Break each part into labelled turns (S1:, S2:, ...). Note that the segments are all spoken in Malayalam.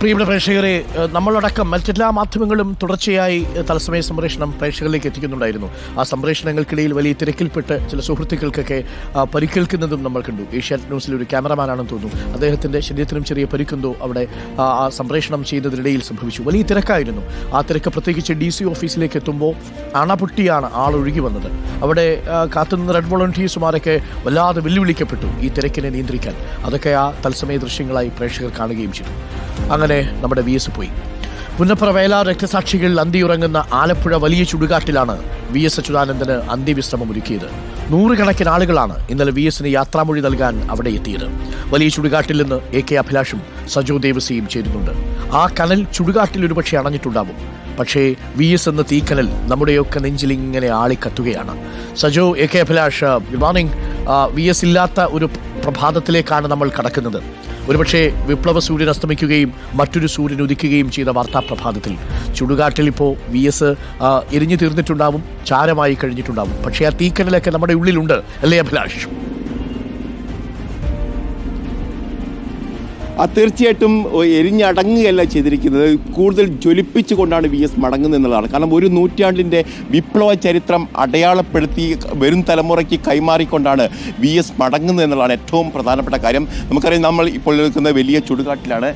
S1: പ്രിയപ്പെട്ട പ്രേക്ഷകരെ, നമ്മളടക്കം മറ്റെല്ലാ മാധ്യമങ്ങളും തുടർച്ചയായി തത്സമയ സംപ്രേഷണം പ്രേക്ഷകരിലേക്ക് എത്തിക്കുന്നുണ്ടായിരുന്നു. ആ സംപ്രേഷണങ്ങൾക്കിടയിൽ വലിയ തിരക്കിൽപ്പെട്ട് ചില സുഹൃത്തുക്കൾക്കൊക്കെ പരിക്കേൽക്കുന്നതും നമ്മൾ കണ്ടു. ഏഷ്യാനെറ്റ് ന്യൂസിൽ ഒരു ക്യാമറമാനാണെന്ന് തോന്നുന്നു, അദ്ദേഹത്തിൻ്റെ ശരീരത്തിനും ചെറിയ പരിക്കെന്തോ അവിടെ ആ സംപ്രേഷണം ചെയ്യുന്നതിനിടയിൽ സംഭവിച്ചു. വലിയ തിരക്കായിരുന്നു. ആ തിരക്ക് പ്രത്യേകിച്ച് DC ഓഫീസിലേക്ക് എത്തുമ്പോൾ അണപൊട്ടിയാണ് ആളൊഴുകി വന്നത്. അവിടെ കാത്തുനിന്ന റെഡ് വോളണ്ടിയേഴ്സുമാരൊക്കെ വല്ലാതെ വെല്ലുവിളിക്കപ്പെട്ടു ഈ തിരക്കിനെ നിയന്ത്രിക്കാൻ. അതൊക്കെ ആ തത്സമയ ദൃശ്യങ്ങളായി പ്രേക്ഷകർ കാണുകയും ചെയ്തു. അങ്ങനെ നമ്മുടെ VS പോയി. പുന്നപ്ര വയലാർ രക്തസാക്ഷികൾ അന്തിയുറങ്ങുന്ന ആലപ്പുഴ വലിയ ചുടുകാട്ടിലാണ് VS അച്യുതാനന്ദന് അന്ത്യവിശ്രമം ഒരുക്കിയത്. നൂറുകണക്കിന് ആളുകളാണ് ഇന്നലെ VSന് യാത്രാമൊഴി നൽകാൻ അവിടെ എത്തിയത്. വലിയ ചുടുകാട്ടിൽ നിന്ന് AK അഭിലാഷും സജോ ദേവസിയും ചേരുന്നുണ്ട്. ആ കനൽ ചുടുകാട്ടിൽ ഒരുപക്ഷെ അണഞ്ഞിട്ടുണ്ടാവും. പക്ഷേ VS എന്ന തീക്കനൽ നമ്മുടെയൊക്കെ നെഞ്ചിലിങ്ങനെ ആളിക്കത്തുകയാണ്. Sajo, AK Abhilash, good morning. VS ഇല്ലാത്ത ഒരു പ്രഭാതത്തിലേക്കാണ് നമ്മൾ കടക്കുന്നത്. ഒരുപക്ഷെ വിപ്ലവ സൂര്യൻ അസ്തമിക്കുകയും മറ്റൊരു സൂര്യൻ ഉദിക്കുകയും ചെയ്ത വാർത്താപ്രഭാതത്തിൽ ചുടുകാട്ടിൽ ഇപ്പോൾ VS എരിഞ്ഞു തീർന്നിട്ടുണ്ടാവും, ചാരമായി കഴിഞ്ഞിട്ടുണ്ടാവും. പക്ഷേ ആ തീക്കനലൊക്കെ നമ്മുടെ ഉള്ളിലുണ്ട്, അല്ലേ അഭിലാഷ്?
S2: തീർച്ചയായിട്ടും എരിഞ്ഞടങ്ങുകയല്ല ചെയ്തിരിക്കുന്നത്, കൂടുതൽ ജ്വലിപ്പിച്ചുകൊണ്ടാണ് VS മടങ്ങുന്നത് എന്നുള്ളതാണ്. കാരണം ഒരു നൂറ്റാണ്ടിൻ്റെ വിപ്ലവ ചരിത്രം അടയാളപ്പെടുത്തി വരും തലമുറയ്ക്ക് കൈമാറിക്കൊണ്ടാണ് VS മടങ്ങുന്നത് എന്നുള്ളതാണ് ഏറ്റവും പ്രധാനപ്പെട്ട കാര്യം. നമുക്കറിയാം, നമ്മൾ ഇപ്പോൾ നിൽക്കുന്ന വലിയ ചുടുകാട്ടിലാണ്.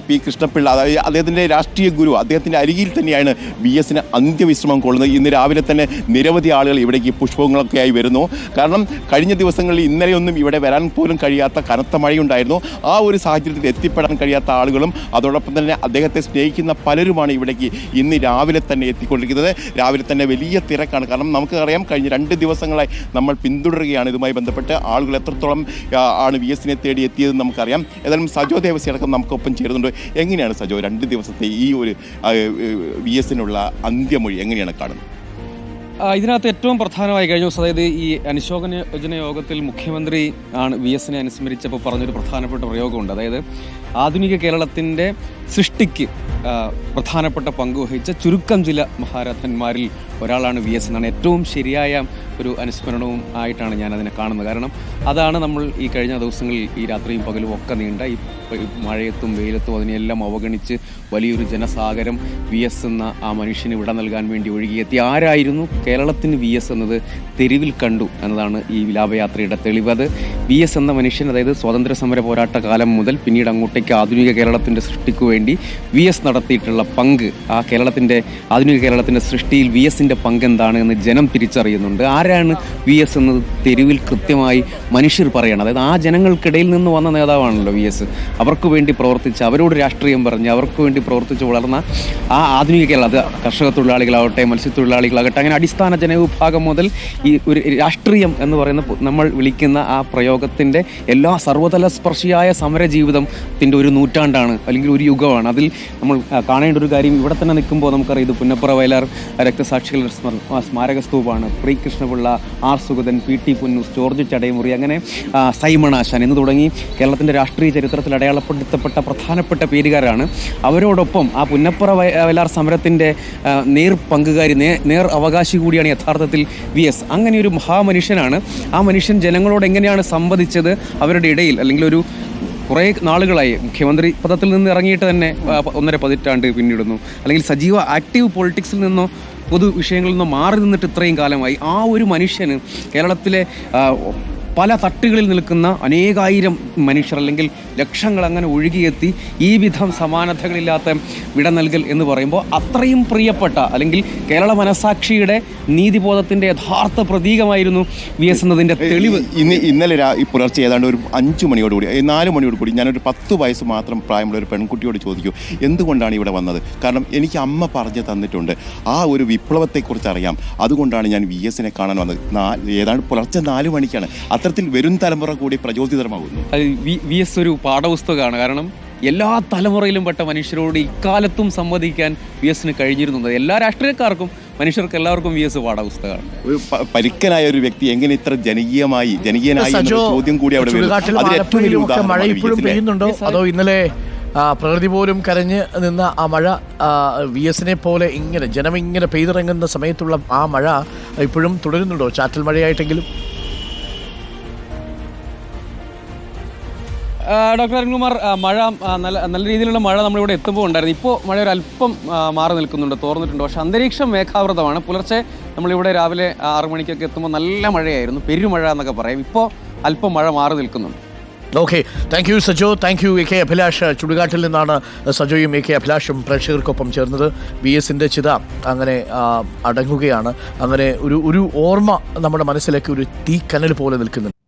S2: P. കൃഷ്ണപിള്ള, അതായത് അദ്ദേഹത്തിൻ്റെ രാഷ്ട്രീയ ഗുരു, അദ്ദേഹത്തിൻ്റെ അരികിൽ തന്നെയാണ് VSന് അന്ത്യവിശ്രമം കൊള്ളുന്നത്. ഇന്ന് രാവിലെ തന്നെ നിരവധി ആളുകൾ ഇവിടേക്ക് പുഷ്പങ്ങളൊക്കെയായി വരുന്നു. കാരണം കഴിഞ്ഞ ദിവസങ്ങളിൽ ഇന്നലെയൊന്നും ഇവിടെ വരാൻ പോലും കഴിയാത്ത കനത്ത മഴയുണ്ടായിരുന്നു. ആ ഒരു സാഹചര്യം എത്തിപ്പെടാൻ കഴിയാത്ത ആളുകളും അതോടൊപ്പം തന്നെ അദ്ദേഹത്തെ സ്നേഹിക്കുന്ന പലരുമാണ് ഇവിടേക്ക് ഇന്ന് രാവിലെ തന്നെ എത്തിക്കൊണ്ടിരിക്കുന്നത്. രാവിലെ തന്നെ വലിയ തിരക്കാണ്. കാരണം നമുക്കറിയാം, കഴിഞ്ഞ 2 ദിവസങ്ങളായി നമ്മൾ പിന്തുടരുകയാണ് ഇതുമായി ബന്ധപ്പെട്ട് ആളുകൾ എത്രത്തോളം ആണ് VSനെ തേടി എത്തിയതെന്ന് നമുക്കറിയാം. ഏതായാലും സജോ ദേവസി അടക്കം നമുക്കൊപ്പം ചേരുന്നുണ്ട്. എങ്ങനെയാണ് സജോ, 2 ദിവസത്തെ ഈ ഒരു VSനുള്ള അന്ത്യമൊഴി എങ്ങനെയാണ് കാണുന്നത്?
S3: ഇതിനകത്ത് ഏറ്റവും പ്രധാനമായി കഴിഞ്ഞ ദിവസം, അതായത് ഈ അനുശോചന യോഗത്തിൽ മുഖ്യമന്ത്രി ആണ് VSനെ അനുസ്മരിച്ചപ്പോൾ പറഞ്ഞൊരു പ്രധാനപ്പെട്ട പ്രയോഗമുണ്ട്. അതായത് ആധുനിക കേരളത്തിൻ്റെ സൃഷ്ടിക്ക് പ്രധാനപ്പെട്ട പങ്കുവഹിച്ച ചുരുക്കം ചില മഹാരഥന്മാരിൽ ഒരാളാണ് VS എന്നാണ്. ഏറ്റവും ശരിയായ ഒരു അനുസ്മരണവും ആയിട്ടാണ് ഞാനതിനെ കാണുന്നത്. കാരണം അതാണ് നമ്മൾ ഈ കഴിഞ്ഞ ദിവസങ്ങളിൽ ഈ രാത്രിയും പകലും ഒക്കെ നീണ്ട ഈ മഴയത്തും വെയിലത്തും അതിനെല്ലാം അവഗണിച്ച് വലിയൊരു ജനസാഗരം VS എന്ന ആ മനുഷ്യന് വിട നൽകാൻ വേണ്ടി ഒഴുകിയെത്തി. ആരായിരുന്നു കേരളത്തിന് VS എന്നത് തെരുവിൽ കണ്ടു എന്നതാണ് ഈ വിലാപയാത്രയുടെ തെളിവ്. അത് VS എന്ന മനുഷ്യൻ, അതായത് സ്വാതന്ത്ര്യ സമര പോരാട്ട കാലം മുതൽ പിന്നീട് അങ്ങോട്ടേക്ക് ആധുനിക കേരളത്തിൻ്റെ സൃഷ്ടിക്കു വേണ്ടി VS നടത്തിയിട്ടുള്ള പങ്ക്, ആ ആധുനിക കേരളത്തിൻ്റെ സൃഷ്ടിയിൽ VSൻ്റെ പങ്ക് എന്താണ് എന്ന് ജനം തിരിച്ചറിയുന്നുണ്ട്. ആരാണ് VS എന്നത് തെരുവിൽ കൃത്യമായി മനുഷ്യർ പറയണം. അതായത് ആ ജനങ്ങൾക്കിടയിൽ നിന്ന് വന്ന നേതാവാണല്ലോ VS. അവർക്ക് വേണ്ടി പ്രവർത്തിച്ച്, അവരോട് രാഷ്ട്രീയം പറഞ്ഞ്, അവർക്ക് വേണ്ടി പ്രവർത്തിച്ച് വളർന്ന ആ ആധുനിക കേരളം, അത് കർഷക തൊഴിലാളികളാവട്ടെ, മത്സ്യത്തൊഴിലാളികളാകട്ടെ, അങ്ങനെ അടിസ്ഥാന ജനവിഭാഗം മുതൽ ഈ ഒരു രാഷ്ട്രീയം എന്ന് പറയുന്ന നമ്മൾ വിളിക്കുന്ന ആ പ്രയോഗത്തിൻ്റെ എല്ലാ സർവ്വതല സ്പർശിയായ സമര ജീവിതത്തിൻ്റെ ഒരു നൂറ്റാണ്ടാണ്, അല്ലെങ്കിൽ ഒരു യുഗമാണ്. അതിൽ നമ്മൾ കാണേണ്ട ഒരു കാര്യം, ഇവിടെ തന്നെ നിൽക്കുമ്പോൾ നമുക്കറിയാം, ഇത് പുന്നപ്ര വയലാർ രക്തസാക്ഷികളുടെ സ്മാരക സ്തൂപാണ്. P. Krishnapillai, R. Sugathan, P.T. Punnoose, George Chadayamuri, അങ്ങനെ സൈമൺ ആശാൻ എന്ന് തുടങ്ങി കേരളത്തിൻ്റെ രാഷ്ട്രീയ ചരിത്രത്തിൽ അടയാളപ്പെടുത്തപ്പെട്ട പ്രധാനപ്പെട്ട പേരുകാരാണ്. അവരോടൊപ്പം ആ പുന്നപ്ര വയലാർ സമരത്തിൻ്റെ നേർ പങ്കുകാരി, നേർ അവകാശി കൂടിയാണ് യഥാർത്ഥത്തിൽ VS. അങ്ങനെ ഒരു മഹാമനുഷ്യനാണ്. ആ മനുഷ്യൻ ജനങ്ങളോട് എങ്ങനെയാണ് സംവദിച്ചത്, അവരുടെ ഇടയിൽ, അല്ലെങ്കിൽ ഒരു കുറേ നാളുകളായി മുഖ്യമന്ത്രി പദത്തിൽ നിന്ന് ഇറങ്ങിയിട്ട് തന്നെ 1.5 പതിറ്റാണ്ട് പിന്നിടുന്നു, അല്ലെങ്കിൽ സജീവ ആക്റ്റീവ് പൊളിറ്റിക്സിൽ നിന്നോ പൊതു വിഷയങ്ങളിൽ നിന്നോ മാറി നിന്നിട്ട് ഇത്രയും കാലമായി ആ ഒരു മനുഷ്യന് കേരളത്തിലെ പല തട്ടുകളിൽ നിൽക്കുന്ന അനേകായിരം മനുഷ്യർ, അല്ലെങ്കിൽ ലക്ഷങ്ങൾ അങ്ങനെ ഒഴുകിയെത്തി ഈ വിധം സമാനതകളില്ലാത്ത വിട നൽകൽ എന്ന് പറയുമ്പോൾ അത്രയും പ്രിയപ്പെട്ട, അല്ലെങ്കിൽ കേരള മനസാക്ഷിയുടെ നീതിബോധത്തിൻ്റെ യഥാർത്ഥ പ്രതീകമായിരുന്നു VS എന്നതിൻ്റെ തെളിവ്.
S2: ഇന്നലെ ഈ പുലർച്ചെ ഏതാണ്ട് ഒരു 5 മണിയോടുകൂടി 4 മണിയോടുകൂടി ഞാനൊരു 10 വയസ്സ് മാത്രം പ്രായമുള്ള ഒരു പെൺകുട്ടിയോട് ചോദിക്കൂ, എന്തുകൊണ്ടാണ് ഇവിടെ വന്നത്? കാരണം എനിക്ക് അമ്മ പറഞ്ഞു തന്നിട്ടുണ്ട്, ആ ഒരു വിപ്ലവത്തെക്കുറിച്ച് അറിയാം, അതുകൊണ്ടാണ് ഞാൻ VSനെ കാണാൻ വന്നത്. ഏതാണ്ട് പുലർച്ചെ 4 മണിക്കാണ്. അത്തരത്തിൽ വരും തലമുറ കൂടി പ്രചോദിതമാകുന്നു.
S3: VS ഒരു പാഠപുസ്തകമാണ്. കാരണം എല്ലാ തലമുറയിലും പെട്ട മനുഷ്യരോട് ഇക്കാലത്തും സംവദിക്കാൻ VSന് കഴിഞ്ഞിരുന്നത്. എല്ലാ രാഷ്ട്രീയക്കാർക്കും, മനുഷ്യർക്ക് എല്ലാവർക്കും VS പാഠപുസ്തകമാണ്.
S2: പരിക്കനായ ഒരു വ്യക്തി എങ്ങനെ ഇത്ര ജനകീയനായി ചോദ്യം കൂടി അവിടെ
S1: മഴ ഇപ്പോഴും പെയ്യുന്നുണ്ടോ, അതോ ഇന്നലെ പ്രകൃതി പോലും കരഞ്ഞ് നിന്ന ആ മഴ VSനെ പോലെ ഇങ്ങനെ ജനമിങ്ങനെ പെയ്തിറങ്ങുന്ന സമയത്തുള്ള ആ മഴ ഇപ്പോഴും തുടരുന്നുണ്ടോ, ചാറ്റൽ മഴയായിട്ടെങ്കിലും?
S3: ഡോക്ടർ അരുൺകുമാർ, മഴ നല്ല രീതിയിലുള്ള മഴ നമ്മളിവിടെ എത്തുമ്പോൾ ഉണ്ടായിരുന്നു. ഇപ്പോൾ മഴ ഒരു അല്പം മാറി നിൽക്കുന്നുണ്ട്, തോർന്നിട്ടുണ്ട്. പക്ഷേ അന്തരീക്ഷം മേഘാവൃതമാണ്. പുലർച്ചെ നമ്മളിവിടെ രാവിലെ 6 മണിക്കൊക്കെ എത്തുമ്പോൾ നല്ല മഴയായിരുന്നു, പെരുമഴ എന്നൊക്കെ പറയും. ഇപ്പോൾ അല്പം മഴ മാറി നിൽക്കുന്നുണ്ട്.
S1: Okay, thank you Sajo, thank you A K Abhilash. ചുടുകാട്ടിൽ നിന്നാണ് സജോയും എ കെ അഭിലാഷും പ്രേക്ഷകർക്കൊപ്പം ചേർന്നത്. VS-ന്റെ ചിത അങ്ങനെ അടങ്ങുകയാണ്. അങ്ങനെ ഒരു ഓർമ്മ നമ്മുടെ മനസ്സിലേക്ക് ഒരു തീക്കനൽ പോലെ നിൽക്കുന്നുണ്ട്.